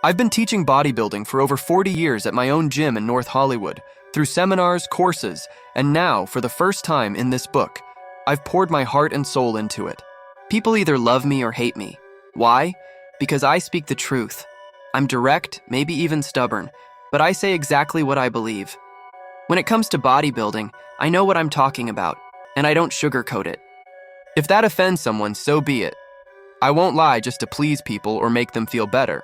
I've been teaching bodybuilding for over 40 years at my own gym in North Hollywood, through seminars, courses, and now, for the first time in this book, I've poured my heart and soul into it. People either love me or hate me. Why? Because I speak the truth. I'm direct, maybe even stubborn, but I say exactly what I believe. When it comes to bodybuilding, I know what I'm talking about, and I don't sugarcoat it. If that offends someone, so be it. I won't lie just to please people or make them feel better.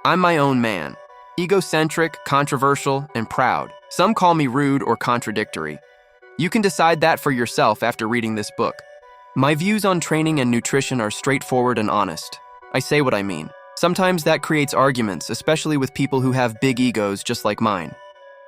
I'm my own man, egocentric, controversial, and proud. Some call me rude or contradictory. You can decide that for yourself after reading this book. My views on training and nutrition are straightforward and honest. I say what I mean. Sometimes that creates arguments, especially with people who have big egos just like mine.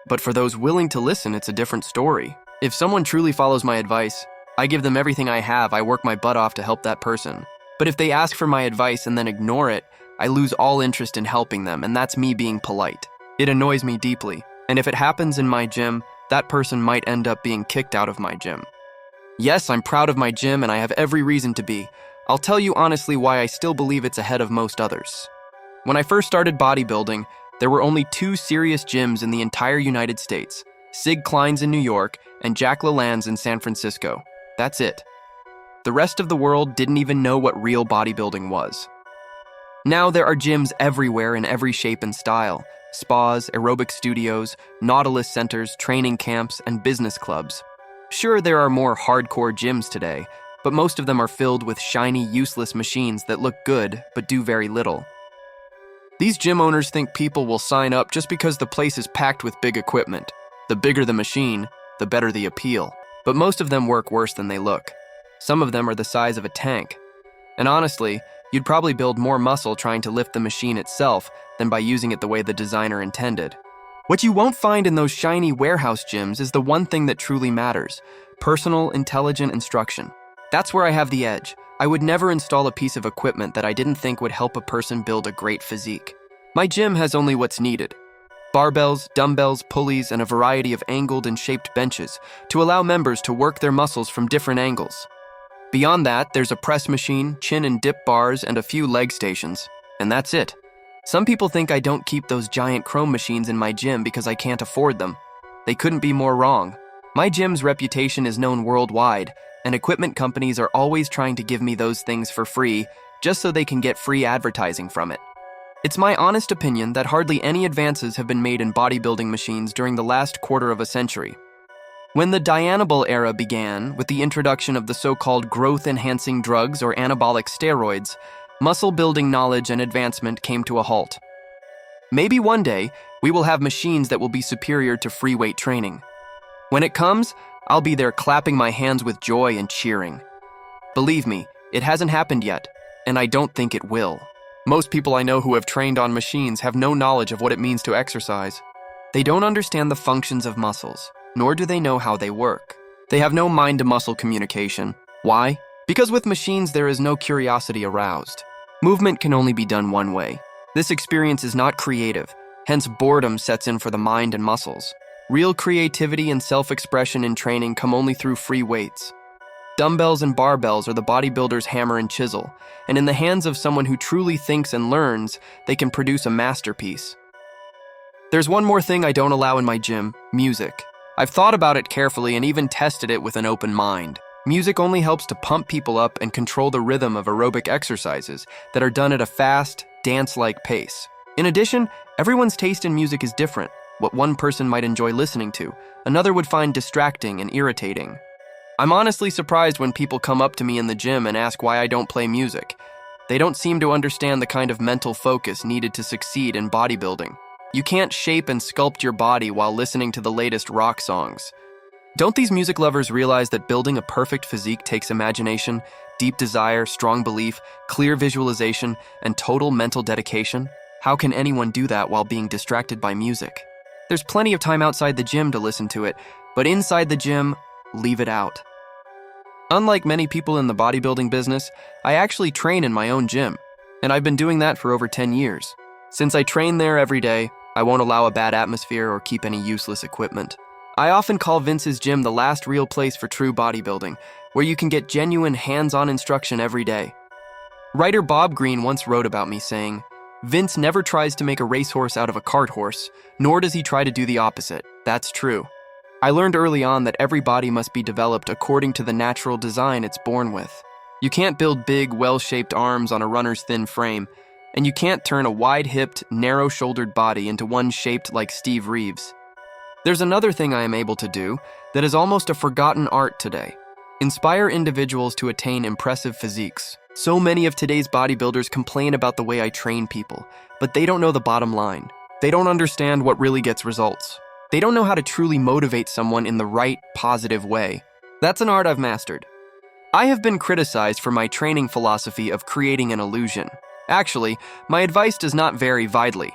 But for those willing to listen, it's a different story. If someone truly follows my advice, I give them everything I have. I work my butt off to help that person. But if they ask for my advice and then ignore it, I lose all interest in helping them, and that's me being polite. It annoys me deeply, and if it happens in my gym, that person might end up being kicked out of my gym. Yes, I'm proud of my gym, and I have every reason to be. I'll tell you honestly why I still believe it's ahead of most others. When I first started bodybuilding, there were only 2 serious gyms in the entire United States, Sig Klein's in New York and Jack LaLanne's in San Francisco. That's it. The rest of the world didn't even know what real bodybuilding was. Now there are gyms everywhere in every shape and style: spas, aerobic studios, Nautilus centers, training camps, and business clubs. Sure, there are more hardcore gyms today, but most of them are filled with shiny, useless machines that look good but do very little. These gym owners think people will sign up just because the place is packed with big equipment. The bigger the machine, the better the appeal. But most of them work worse than they look. Some of them are the size of a tank. And honestly, you'd probably build more muscle trying to lift the machine itself than by using it the way the designer intended. What you won't find in those shiny warehouse gyms is the one thing that truly matters: personal, intelligent instruction. That's where I have the edge. I would never install a piece of equipment that I didn't think would help a person build a great physique. My gym has only what's needed: barbells, dumbbells, pulleys, and a variety of angled and shaped benches to allow members to work their muscles from different angles. Beyond that, there's a press machine, chin and dip bars, and a few leg stations. And that's it. Some people think I don't keep those giant chrome machines in my gym because I can't afford them. They couldn't be more wrong. My gym's reputation is known worldwide, and equipment companies are always trying to give me those things for free just so they can get free advertising from it. It's my honest opinion that hardly any advances have been made in bodybuilding machines during the last quarter of a century. When the Dianabol era began, with the introduction of the so-called growth-enhancing drugs or anabolic steroids, muscle-building knowledge and advancement came to a halt. Maybe one day, we will have machines that will be superior to free weight training. When it comes, I'll be there clapping my hands with joy and cheering. Believe me, it hasn't happened yet, and I don't think it will. Most people I know who have trained on machines have no knowledge of what it means to exercise. They don't understand the functions of muscles, nor do they know how they work. They have no mind-to-muscle communication. Why? Because with machines there is no curiosity aroused. Movement can only be done one way. This experience is not creative, hence boredom sets in for the mind and muscles. Real creativity and self-expression in training come only through free weights. Dumbbells and barbells are the bodybuilder's hammer and chisel, and in the hands of someone who truly thinks and learns, they can produce a masterpiece. There's one more thing I don't allow in my gym: music. I've thought about it carefully and even tested it with an open mind. Music only helps to pump people up and control the rhythm of aerobic exercises that are done at a fast, dance-like pace. In addition, everyone's taste in music is different. What one person might enjoy listening to, another would find distracting and irritating. I'm honestly surprised when people come up to me in the gym and ask why I don't play music. They don't seem to understand the kind of mental focus needed to succeed in bodybuilding. You can't shape and sculpt your body while listening to the latest rock songs. Don't these music lovers realize that building a perfect physique takes imagination, deep desire, strong belief, clear visualization, and total mental dedication? How can anyone do that while being distracted by music? There's plenty of time outside the gym to listen to it, but inside the gym, leave it out. Unlike many people in the bodybuilding business, I actually train in my own gym, and I've been doing that for over 10 years. Since I train there every day, I won't allow a bad atmosphere or keep any useless equipment. I often call Vince's gym the last real place for true bodybuilding, where you can get genuine hands-on instruction every day. Writer Bob Greene once wrote about me saying, Vince never tries to make a racehorse out of a cart horse, nor does he try to do the opposite. That's true. I learned early on that every body must be developed according to the natural design it's born with. You can't build big, well-shaped arms on a runner's thin frame, and you can't turn a wide-hipped, narrow-shouldered body into one shaped like Steve Reeves. There's another thing I am able to do that is almost a forgotten art today. Inspire individuals to attain impressive physiques. So many of today's bodybuilders complain about the way I train people, but they don't know the bottom line. They don't understand what really gets results. They don't know how to truly motivate someone in the right, positive way. That's an art I've mastered. I have been criticized for my training philosophy of creating an illusion. Actually, my advice does not vary widely.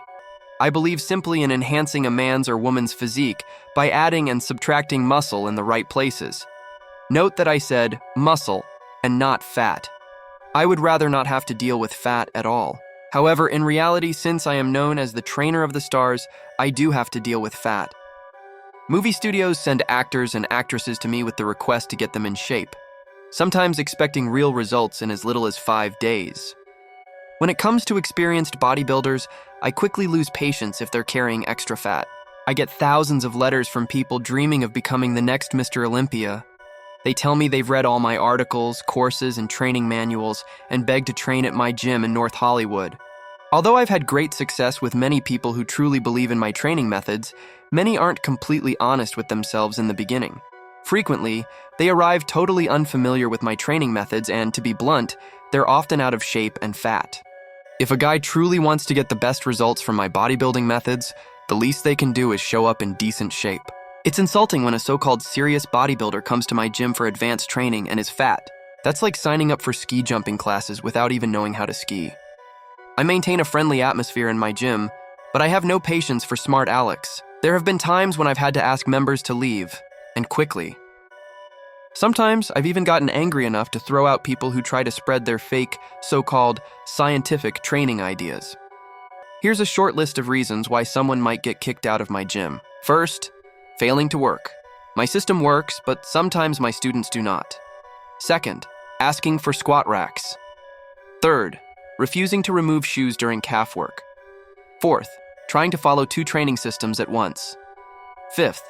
I believe simply in enhancing a man's or woman's physique by adding and subtracting muscle in the right places. Note that I said muscle and not fat. I would rather not have to deal with fat at all. However, in reality, since I am known as the trainer of the stars, I do have to deal with fat. Movie studios send actors and actresses to me with the request to get them in shape, sometimes expecting real results in as little as 5 days. When it comes to experienced bodybuilders, I quickly lose patience if they're carrying extra fat. I get thousands of letters from people dreaming of becoming the next Mr. Olympia. They tell me they've read all my articles, courses, and training manuals and beg to train at my gym in North Hollywood. Although I've had great success with many people who truly believe in my training methods, many aren't completely honest with themselves in the beginning. Frequently, they arrive totally unfamiliar with my training methods and, to be blunt, they're often out of shape and fat. If a guy truly wants to get the best results from my bodybuilding methods, the least they can do is show up in decent shape. It's insulting when a so-called serious bodybuilder comes to my gym for advanced training and is fat. That's like signing up for ski jumping classes without even knowing how to ski. I maintain a friendly atmosphere in my gym, but I have no patience for smart Alex. There have been times when I've had to ask members to leave, and quickly. Sometimes I've even gotten angry enough to throw out people who try to spread their fake, so-called scientific training ideas. Here's a short list of reasons why someone might get kicked out of my gym. First, failing to work. My system works, but sometimes my students do not. Second, asking for squat racks. Third, refusing to remove shoes during calf work. Fourth, trying to follow 2 training systems at once. Fifth,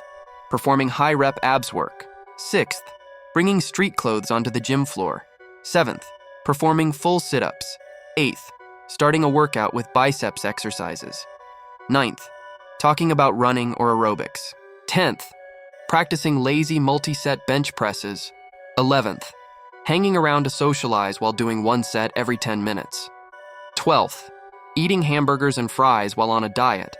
performing high-rep abs work. Sixth, bringing street clothes onto the gym floor. Seventh, performing full sit-ups. Eighth, starting a workout with biceps exercises. Ninth, talking about running or aerobics. 10th, practicing lazy multi-set bench presses. 11th, hanging around to socialize while doing 1 set every 10 minutes. 12th, eating hamburgers and fries while on a diet.